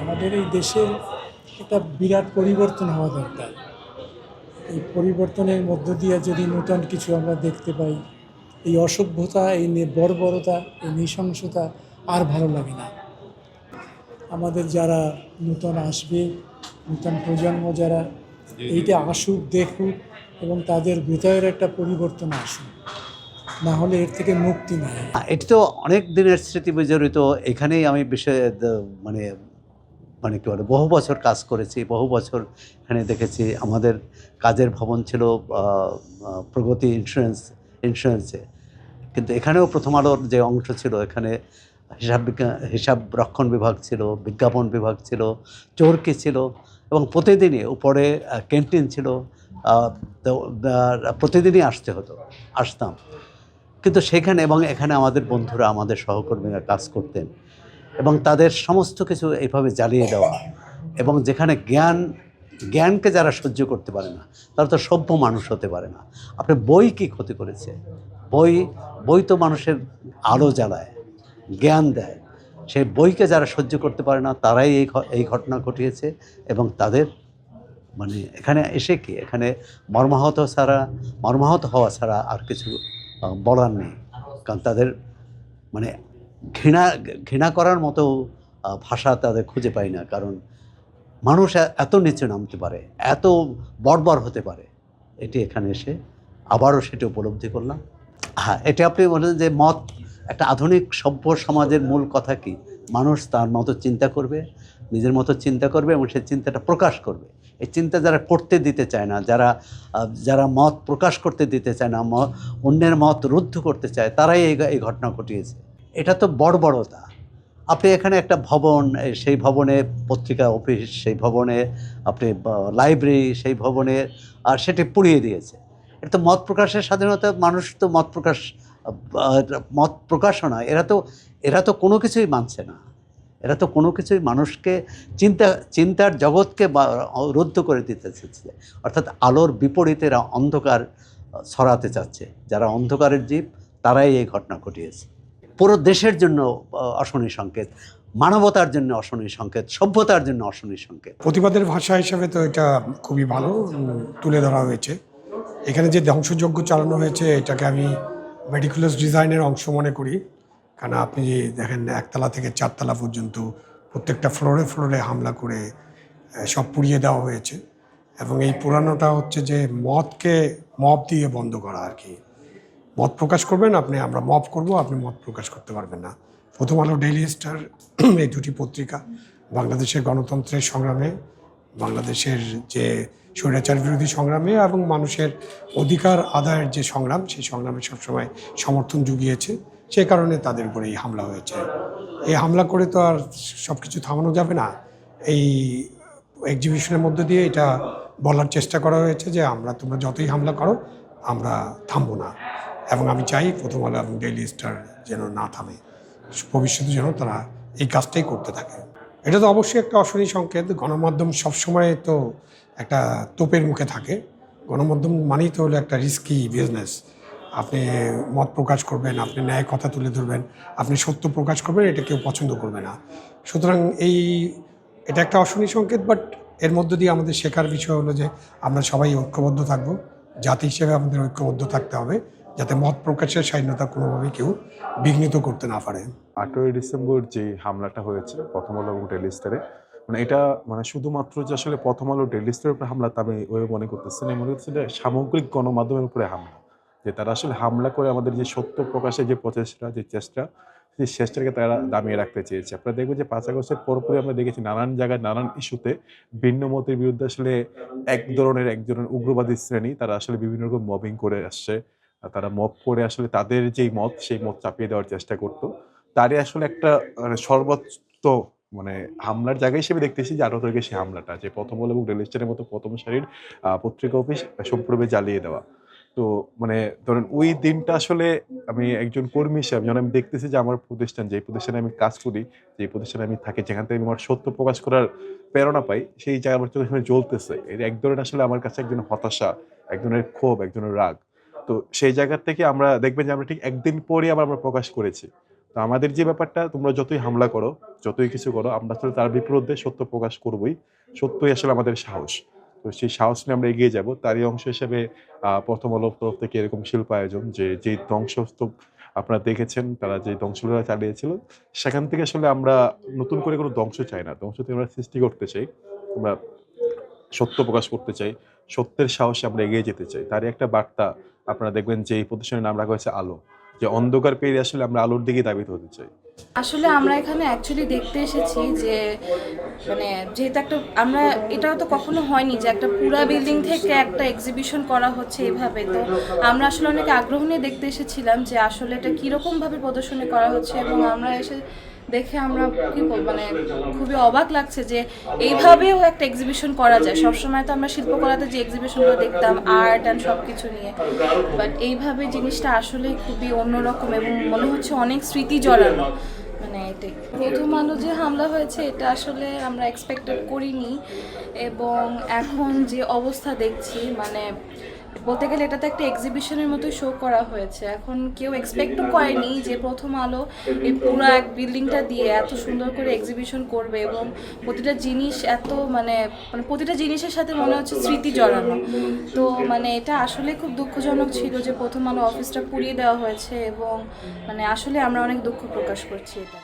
আমাদের এই দেশের একটা বিরাট পরিবর্তন হওয়া দরকার। এই পরিবর্তনের মধ্য দিয়ে যদি নূতন কিছু আমরা দেখতে পাই, এই অসভ্যতা, এই বর্বরতা, এই নৃশংসতা আর ভালো লাগে না। আমাদের যারা নূতন আসবে, নূতন প্রজন্ম যারা, এইটা আসুক, দেখুক এবং তাদের ভিতরের একটা পরিবর্তন আসুক, না হলে এর থেকে মুক্তি নেই। এটি তো অনেক দিনের স্মৃতি বিজড়িত। এখানেই আমি মানে মানে কী বলে, বহু বছর কাজ করেছি, বহু বছর এখানে দেখেছি। আমাদের কাজের ভবন ছিল প্রগতি ইন্স্যুরেন্সে, কিন্তু এখানেও প্রথম আলোর যে অংশ ছিল, এখানে হিসাব রক্ষণ বিভাগ ছিল, বিজ্ঞাপন বিভাগ ছিল, চরকি ছিল, এবং প্রতিদিনই উপরে ক্যান্টিন ছিল। প্রতিদিনই আসতাম। কিন্তু সেখানে এবং এখানে আমাদের বন্ধুরা, আমাদের সহকর্মীরা কাজ করতেন, এবং তাদের সমস্ত কিছু এইভাবে জ্বালিয়ে দেওয়া। এবং যেখানে জ্ঞানকে যারা সহ্য করতে পারে না, তারা তো সভ্য মানুষ হতে পারে না। আপনি বই কি ক্ষতি করেছে? বই তো মানুষের আলো জ্বালায়, জ্ঞান দেয়। সেই বইকে যারা সহ্য করতে পারে না, তারাই এই ঘটনা ঘটিয়েছে। এবং তাদের মানে এখানে এসে কি, এখানে মর্মাহত হওয়া ছাড়া আর কিছু বলার নেই। কারণ তাদের মানে ঘৃণা করার মতো ভাষা তাদের খুঁজে পাই না। কারণ মানুষ এত নিচে নামতে পারে, এত বর্বর হতে পারে, এটি এখানে এসে আবারও সেটি উপলব্ধি করলাম। হ্যাঁ, এটি আপনি বলেন যে মত, একটা আধুনিক সভ্য সমাজের মূল কথা কি? মানুষ তার মতো চিন্তা করবে, নিজের মতো চিন্তা করবে, এবং সেই চিন্তাটা প্রকাশ করবে। এই চিন্তা যারা করতে দিতে চায় না, যারা মত প্রকাশ করতে দিতে চায় না, অন্যের মত রুদ্ধ করতে চায়, তারাই এই ঘটনা ঘটিয়েছে। এটা তো বর্বরতা। আপনি এখানে একটা ভবন, সেই ভবনে পত্রিকা অফিস, সেই ভবনে আপনি লাইব্রেরি, সেই ভবনে, আর সেটি পুড়িয়ে দিয়েছে। এটা তো মত প্রকাশের স্বাধীনতা। মানুষ তো মত প্রকাশও না। এরা তো কোনো কিছুই মানছে না। এরা তো কোনো কিছুই মানুষকে চিন্তার জগৎকে রুদ্ধ করে দিতে চাচ্ছে। অর্থাৎ আলোর বিপরীতে এরা অন্ধকার ছড়াতে চাচ্ছে। যারা অন্ধকারের জীব, তারাই এই ঘটনা ঘটিয়েছে। পুরো দেশের জন্য অশনি সংকেত, মানবতার জন্য অশনি সংকেত, সভ্যতার জন্য অশনি সংকেত। প্রতিবাদের ভাষা হিসেবে তো এটা খুবই ভালো তুলে ধরা হয়েছে। এখানে যে ধ্বংসযজ্ঞ চালানো হয়েছে, এটাকে আমি মেটিকুলাস ডিজাইনের অংশ মনে করি। কারণ আপনি যে দেখেন, একতলা থেকে চারতলা পর্যন্ত প্রত্যেকটা ফ্লোরে ফ্লোরে হামলা করে সব পুড়িয়ে দেওয়া হয়েছে। এবং এই পুরানোটা হচ্ছে যে মব দিয়ে বন্ধ করা আর কি। মত প্রকাশ করবেন আপনি, আমরা মব করব, আপনি মত প্রকাশ করতে পারবেন না। প্রথম আলো, ডেইলি স্টার, এই দুটি পত্রিকা বাংলাদেশের গণতন্ত্রের সংগ্রামে, বাংলাদেশের যে স্বৈরাচার বিরোধী সংগ্রামে এবং মানুষের অধিকার আদায়ের যে সংগ্রাম, সেই সংগ্রামে সবসময় সমর্থন জুগিয়েছে। সে কারণে তাদের উপরে এই হামলা হয়েছে। এই হামলা করে তো আর সব কিছু থামানো যাবে না। এই এক্সিবিশনের মধ্য দিয়ে এটা বলার চেষ্টা করা হয়েছে যে তোমরা যতই হামলা করো, আমরা থামবো না। এবং আমি চাই প্রথম আলো এবং ডেইলি স্টার যেন না থামে, ভবিষ্যতে যেন তারা এই কাজটাই করতে থাকে। এটা তো অবশ্যই একটা অশনি সংকেত। গণমাধ্যম সবসময় তো একটা তোপের মুখে থাকে। গণমাধ্যম মানেই তো হলো একটা রিস্কি বিজনেস। আপনি মত প্রকাশ করবেন, আপনি ন্যায় কথা তুলে ধরবেন, আপনি সত্য প্রকাশ করবেন, এটা কেউ পছন্দ করবে না। সুতরাং এটা একটা অশনি সংকেত। বাট এর মধ্য দিয়ে আমাদের শেখার বিষয় হলো যে আমরা সবাই ঐক্যবদ্ধ থাকব। জাতি হিসেবে আমাদের ঐক্যবদ্ধ থাকতে হবে, যাতে মত প্রকাশের স্বাধীনতা কোনোভাবেই কেউ বিঘ্নিত করতে না পারে। 8ই ডিসেম্বর যে হামলাটা হয়েছে প্রথম আলো এবং ডেইলি স্টারে, মানে এটা মানে শুধুমাত্র যে আসলে প্রথম আলো ডেইলি স্টারের উপরে হামলা তা আমি ওইভাবে মনে করতেছি না। মনে হচ্ছে যে সামগ্রিক গণমাধ্যমের উপরে হামলা, যে তারা আসলে হামলা করে আমাদের যে সত্য প্রকাশের যে প্রচেষ্টা, যে চেষ্টা, সেই চেষ্টাকে তারা দামিয়ে রাখতে চেয়েছে। আপনারা দেখবেন যে 5 আগস্টের পরপরই আমরা দেখেছি নানান জায়গায় নানান ইস্যুতে ভিন্ন মতের বিরুদ্ধে আসলে একজনের উগ্রবাদী শ্রেণী তারা আসলে বিভিন্ন রকম মবিং করে আসছে। তারা মব করে আসলে তাদের যেই মত, সেই মত চাপিয়ে দেওয়ার চেষ্টা করতো। তারই আসলে একটা সর্বোচ্চ মানে হামলার জায়গা হিসেবে দেখতেছি যে 18 তারিখে সেই হামলাটা, যে প্রথম আলো এবং ডেইলি স্টারের মতো প্রথম সারির পত্রিকা অফিস সম্পূর্ণভাবে জ্বালিয়ে দেওয়া। তো মানে ধরেন ওই দিনটা আসলে আমি একজন কর্মী হিসাবে যখন আমি দেখতেছি যে আমার প্রতিষ্ঠান, যে প্রতিষ্ঠানে আমি কাজ করি, যে প্রতিষ্ঠানে আমি থাকি, যেখান থেকে আমি আমার সত্য প্রকাশ করার প্রেরণা পাই, সেই জায়গা আমার চোখের সামনে জ্বলতেছে। এর এক ধরনের আসলে আমার কাছে এক ধরনের হতাশা, এক ধরনের ক্ষোভ, এক ধরনের রাগ। তো সেই জায়গা থেকে আমরা দেখবেন যে আমরা ঠিক একদিন পরেই আবার আমরা প্রকাশ করেছি। তো আমাদের যে ব্যাপারটা, তোমরা যতই হামলা করো, যতই কিছু করো, আমরা আসলে তার বিপরীতে সত্য প্রকাশ করবই। সত্যই আসলে আমাদের সাহস। তো সেই সাহস নিয়ে আমরা এগিয়ে যাব। তারই অংশ হিসেবে প্রথম আলোর তরফ থেকে এরকম শিল্প আয়োজন, যে ধ্বংসস্তূপ আপনারা দেখেছেন, তারা যে ধ্বংসলীলা চালিয়েছিল, সেখান থেকে আসলে আমরা নতুন করে কোনো ধ্বংস চাই না। ধ্বংস থেকে আমরা সৃষ্টি করতে চাই। আমরা সত্য প্রকাশ করতে চাই। সত্যের সাহসে আমরা এগিয়ে যেতে চাই। তারই একটা বার্তা আপনারা দেখবেন যে এই প্রতিষ্ঠানের নাম রাখা হয়েছে আলো। যে অন্ধকার পেরিয়ে আসলে আমরা আলোর দিকে ধাবিত হতে চাই। আসলে আমরা এখানে অ্যাকচুয়ালি দেখতে এসেছি যে মানে যেহেতু একটা আমরা এটা তো কখনো হয়নি যে একটা পুরা বিল্ডিং থেকে একটা এক্সিবিশন করা হচ্ছে এভাবে। তো আমরা আসলে অনেক আগ্রহ নিয়ে দেখতে এসেছিলাম যে আসলে এটা কীরকমভাবে প্রদর্শনী করা হচ্ছে, এবং আমরা এসে দেখে আমরা কি বলবো মানে খুবই অবাক লাগছে যে এইভাবেও একটা এক্সিবিশন করা যায়। সবসময় তো আমরা শিল্পকলাতে যে এক্সিবিশনগুলো দেখতাম আর্ট অ্যান্ড সব কিছু নিয়ে, বাট এইভাবে জিনিসটা আসলে খুবই অন্যরকম এবং মনে হচ্ছে অনেক স্মৃতি জড়ানো। মানে এটাই প্রথম আলো যে হামলা হয়েছে এটা আসলে আমরা এক্সপেক্টেড করিনি, এবং এখন যে অবস্থা দেখছি মানে বলতে গেলে এটা তো একটা এক্সিবিশনের মতোই শো করা হয়েছে। এখন কেউ এক্সপেক্টও করেনি যে প্রথম আলো এই পুরো এক বিল্ডিংটা দিয়ে এত সুন্দর করে এক্সিবিশন করবে, এবং প্রতিটা জিনিস এত মানে প্রতিটা জিনিসের সাথে মনে হচ্ছে স্মৃতি জড়ানো। তো মানে এটা আসলে খুব দুঃখজনক ছিল যে প্রথম আলো অফিসটা পুড়িয়ে দেওয়া হয়েছে, এবং মানে আসলে আমরা অনেক দুঃখ প্রকাশ করছি এটা।